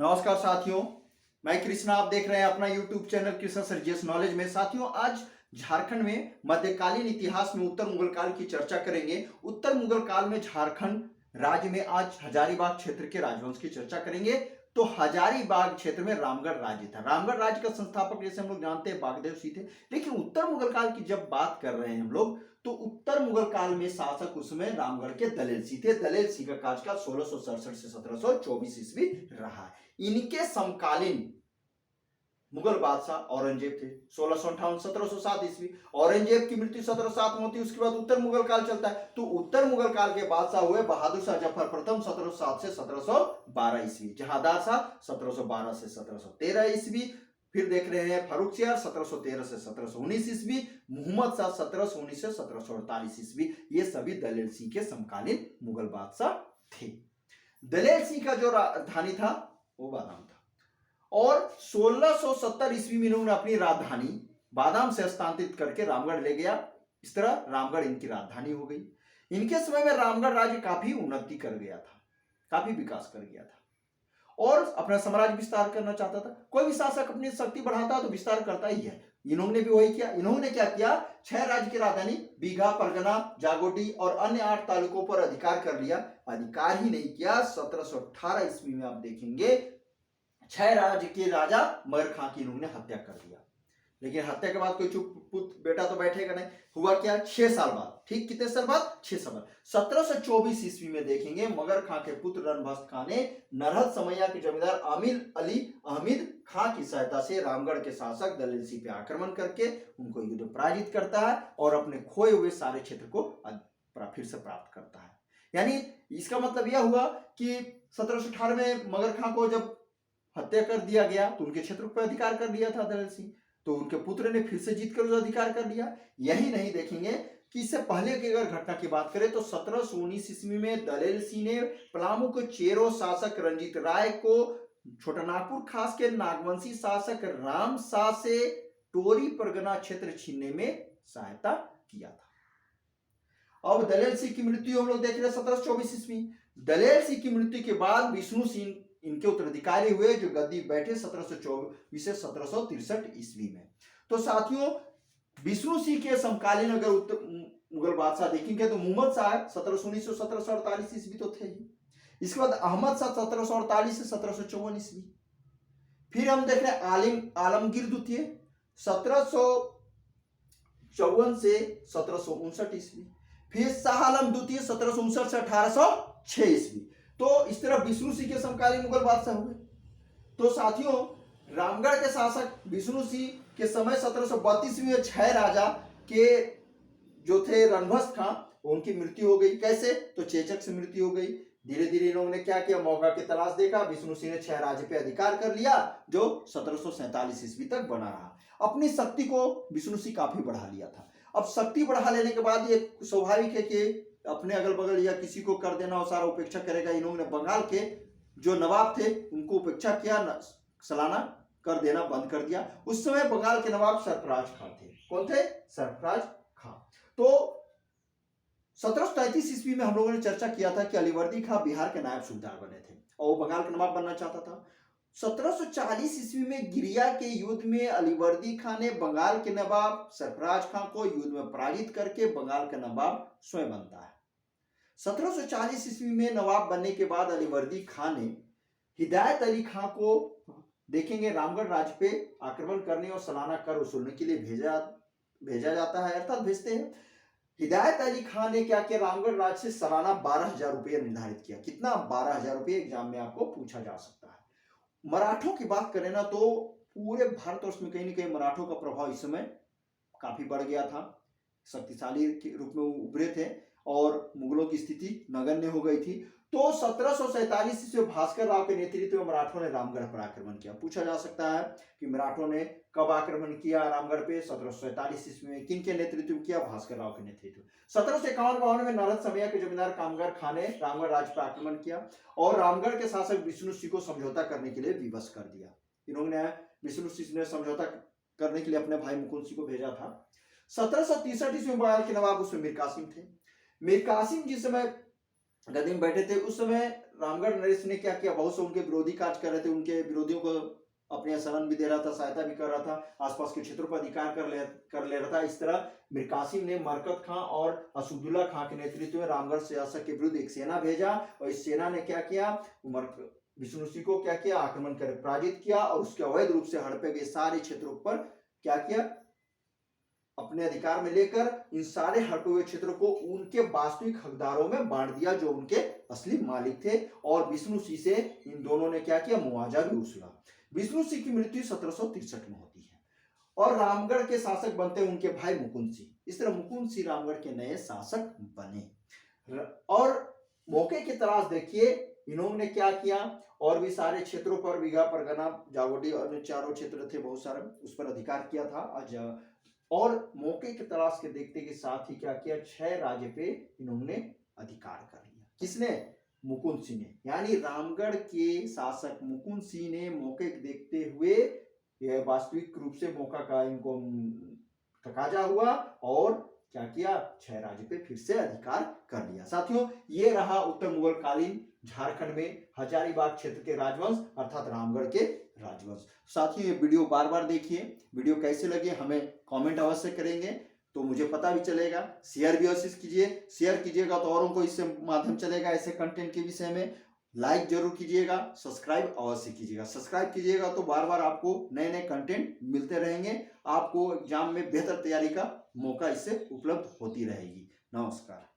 नमस्कार साथियों, मैं कृष्णा। आप देख रहे हैं अपना YouTube channel Krishna sir GS knowledge में। साथियों, आज झारखंड में मध्यकालीन इतिहास में उत्तर मुगल काल की चर्चा करेंगे। उत्तर मुगल काल में झारखंड राज्य में आज हजारीबाग क्षेत्र के राजवंश की चर्चा करेंगे। तो हजारीबाग क्षेत्र में रामगढ़ राज्य था। रामगढ़ राज्य का संस्थापक जैसे हम लोग जानते हैं बागदेव सिंह थे। लेकिन उत्तर मुगल काल की जब बात कर रहे हैं हम लोग, तो उत्तर मुगल काल में शासक उसमें रामगढ़ के दलेल सिंह थे। दलेल सिंह का कार्यकाल 1667 से 1724 ईस्वी रहा है। इनके समकालीन मुगल बादशाह औरंगजेब थे। 1658 1707 ईस्वी। औरंगजेब की मृत्यु 1707 में होती है। उसके बाद उत्तर मुगल काल चलता है। तो उत्तर मुगल काल के बादशाह हुए बहादुर शाह जफर प्रथम 1707 से 1712 ईस्वी। जहांदार शाह 1712 से 1713 ईस्वी। फिर देख रहे हैं फर्रुखसियार 1713 से 1719 ईस्वी। मोहम्मद शाह 1719 से 1748 ईस्वी। ये सभी दलेल सिंह के समकालीन मुगल बादशाह थे। दलेल सिंह का जो राजधानी था वो बादाम था और 1670 ईस्वी में इन्होंने अपनी राजधानी बादाम से स्थानांतरित करके रामगढ़ ले गया। इस तरह रामगढ़ इनकी राजधानी हो गई। इनके समय में रामगढ़ राज्य काफी उन्नति कर गया था, काफी विकास कर गया था और अपना साम्राज्य विस्तार करना चाहता था। कोई भी शासक अपनी शक्ति बढ़ाता तो विस्तार करता ही है। इन्होंने भी वही किया। इन्होंने क्या किया, 6 राज्य की राजधानी बीघा, परगना, जागोटी और अन्य 8 तालुकों पर अधिकार कर लिया। अधिकार ही नहीं किया, 1718 ईस्वी में आप देखेंगे 6 राज्य के राजा मगर खां की इन्होंने हत्या कर दिया। लेकिन हत्या के बाद कोई चुप पुत्र बेटा तो बैठेगा नहीं। हुआ क्या, 6 साल बाद, ठीक कितने साल बाद, 6 साल बाद 1724 ईस्वी में देखेंगे मगर खां के पुत्र रणभक्त खां ने नरहत समैया के जमींदार आमिर अली अहमद खां की सहायता से रामगढ़ के शासक दलेल सिंह पे आक्रमण करके उनको युद्ध में पराजित करता है और अपने खोए हुए सारे क्षेत्र को फिर से प्राप्त करता है। यानी इसका मतलब यह हुआ कि 1718 में मगर खां को जब हत्या कर दिया गया तो उनके क्षेत्र पर अधिकार कर लिया था दलेल सिंह। तो उनके पुत्र ने फिर से जीतकर उस अधिकार कर लिया। यही नहीं, देखेंगे कि इससे पहले की अगर घटना की बात करें तो 1719 ईस्वी में दलेल सिंह ने पलामू के चेरो शासक रंजीत राय को छोटानागपुर खास के नागवंशी शासक राम शाह से टोरी परगना क्षेत्र छीनने में सहायता किया था। अब दलेल सिंह की मृत्यु हम लोग देख रहे हैं 1724 ईस्वी। दलेल सिंह की मृत्यु के बाद विष्णु सिंह इनके उत्तराधिकारी हुए जो गद्दी बैठे 1724 से 1763 ईस्वी में। तो साथियों, विष्णु सिंह के समकालीन अगर मुगल बादशाह देखेंगे तो मोहम्मद शाह 1719 से 1748 ईस्वी तो थे ही। इसके बाद अहमद शाह 1748 से 1754 ईस्वी। फिर हम देख रहे हैं आलमगीर द्वितीय 1754 से 1759 ईस्वी। फिर शाह आलम द्वितीय 1759 से 1806 ईस्वी। तो इस तरह विष्णु सिंह के समकालीन मुगल बादशाह हुए। तो साथियों, रामगढ़ के शासक विष्णु सिंह के समय 1732 में 6 राजा के जो थे रणभक्त खां, उनकी मृत्यु हो गई। कैसे, तो चेचक से मृत्यु हो गई। धीरे धीरे इन्होंने क्या किया, मौका की तलाश देखा। विष्णु सिंह ने 6 राज्य पे अधिकार कर लिया जो 1747 ईस्वी तक बना रहा। अपनी शक्ति को विष्णु सिंह काफी बढ़ा लिया था। अब शक्ति बढ़ा लेने के बाद ये स्वाभाविक है कि अपने अगल बगल या किसी को कर देना और सारा उपेक्षा करेगा। इन्होंने बंगाल के जो नवाब थे उनको उपेक्षा किया, सालाना कर देना बंद कर दिया। उस समय बंगाल के नवाब सरफराज खां थे। कौन थे, सरफराज खां। तो 1733 ईस्वी में हम लोगों ने चर्चा किया था कि अलीवर्दी खां बिहार के नायब सूबेदार बने थे और वो बंगाल का नवाब बनना चाहता था। 1740 ईस्वी में गिरिया के युद्ध में अलीवर्दी खां ने बंगाल के नवाब सरफराज खां को युद्ध में पराजित करके बंगाल का नवाब स्वयं बनता है। 1740 ईस्वी में नवाब बनने के बाद अलीवर्दी खां ने हिदायत अली खां को देखेंगे रामगढ़ राज्य पे आक्रमण करने और सालाना कर वसूलने के लिए भेजा जाता है, अर्थात भेजते हैं। हिदायत अली खां ने क्या किया, रामगढ़ राज्य से सालाना 12,000 रुपये निर्धारित किया। कितना, 12,000 रुपये एग्जाम में आपको पूछा जा सकता है। मराठों की बात करें ना तो पूरे भारतवर्ष में कहीं ना कहीं मराठों का प्रभाव इस समय काफी बढ़ गया था। शक्तिशाली के रूप में उभरे थे और मुगलों की स्थिति नगण्य हो गई थी। तो 1747 ईस्वी भास्कर राव के नेतृत्व में मराठों ने रामगढ़ पर आक्रमण किया। पूछा जा सकता है कि मराठों ने कब आक्रमण किया रामगढ़ पे, 1747 ईस्वी में। किन के नेतृत्व में किया, भास्कर राव के नेतृत्व। 1751-52 में नरहत समैया के जमींदार कामगार खां ने रामगढ़ राज्य पर आक्रमण किया और रामगढ़ के शासक विष्णु सिंह को समझौता करने के लिए विवश कर दिया। इन्होंने विष्णु सिंह ने समझौता करने के लिए अपने भाई मुकुंद सिंह को भेजा था। 1763 ईस्वी में बंगाल के नवाब उसमें मीर कासिम थे। मीर कासिम जिस समय गद्दी में बैठे थे। उस समय रामगढ़ नरेश ने क्या किया, बहुत से उनके विरोधी कार्य कर रहे थे, उनके विरोधियों को अपने शरण भी दे रहा था, सहायता भी कर रहा था, आसपास के क्षेत्रों पर अधिकार कर ले रहा था। इस तरह मीर कासिम ने मरकत खां और असदुल्ला खां के नेतृत्व में रामगढ़ शासक के विरुद्ध एक सेना भेजा, और इस सेना ने क्या किया, विष्णु सिंह को क्या किया, आक्रमण कर पराजित किया, और उसके अवैध रूप से हड़पे गए सारे क्षेत्रों पर क्या किया, अपने अधिकार में लेकर इन सारे हड़पे हुए क्षेत्रों को उनके वास्तविक हकदारों में बांट दिया, जो उनके असली मालिक थे। और विष्णु सिंह से इन दोनों ने क्या किया, मुआवजा भी वसूला। विष्णु सिंह की मृत्यु 1763 में होती है, और रामगढ़ के शासक बनते उनके भाई मुकुंद सिंह। इस तरह मुकुंद सिंह रामगढ़ के नए शासक बने। और मौके की तलाश देखिए, इन्होंने क्या किया, और भी सारे क्षेत्रों पर, बीघा, परगना, जावोडी, और चारों क्षेत्र थे बहुत सारे, उस पर अधिकार किया था। आज और मौके की तलाश के देखते के साथ ही क्या किया, 6 राज्य पे इन्होंने अधिकार कर लिया। किसने, मुकुंद सिंह ने, यानी रामगढ़ के शासक मुकुंद सिंह ने मौके देखते हुए यह वास्तविक रूप से मौका का इनको तकाजा हुआ, और क्या किया, 6 राज्य पे फिर से अधिकार कर लिया। साथियों, ये रहा उत्तर मुगल कालीन झारखंड में हजारीबाग क्षेत्र के राजवंश, अर्थात रामगढ़ के राजवंश। साथियों, ये वीडियो बार बार देखिए, वीडियो कैसे लगे हमें कमेंट अवश्य करेंगे, तो मुझे पता भी चलेगा। शेयर भी अवश्य कीजिए, शेयर कीजिएगा तो औरों को इससे माध्यम चलेगा ऐसे कंटेंट के विषय में। लाइक जरूर कीजिएगा, सब्सक्राइब अवश्य कीजिएगा। सब्सक्राइब कीजिएगा तो बार बार आपको नए नए कंटेंट मिलते रहेंगे, आपको एग्जाम में बेहतर तैयारी का मौका इससे उपलब्ध होती रहेगी। नमस्कार।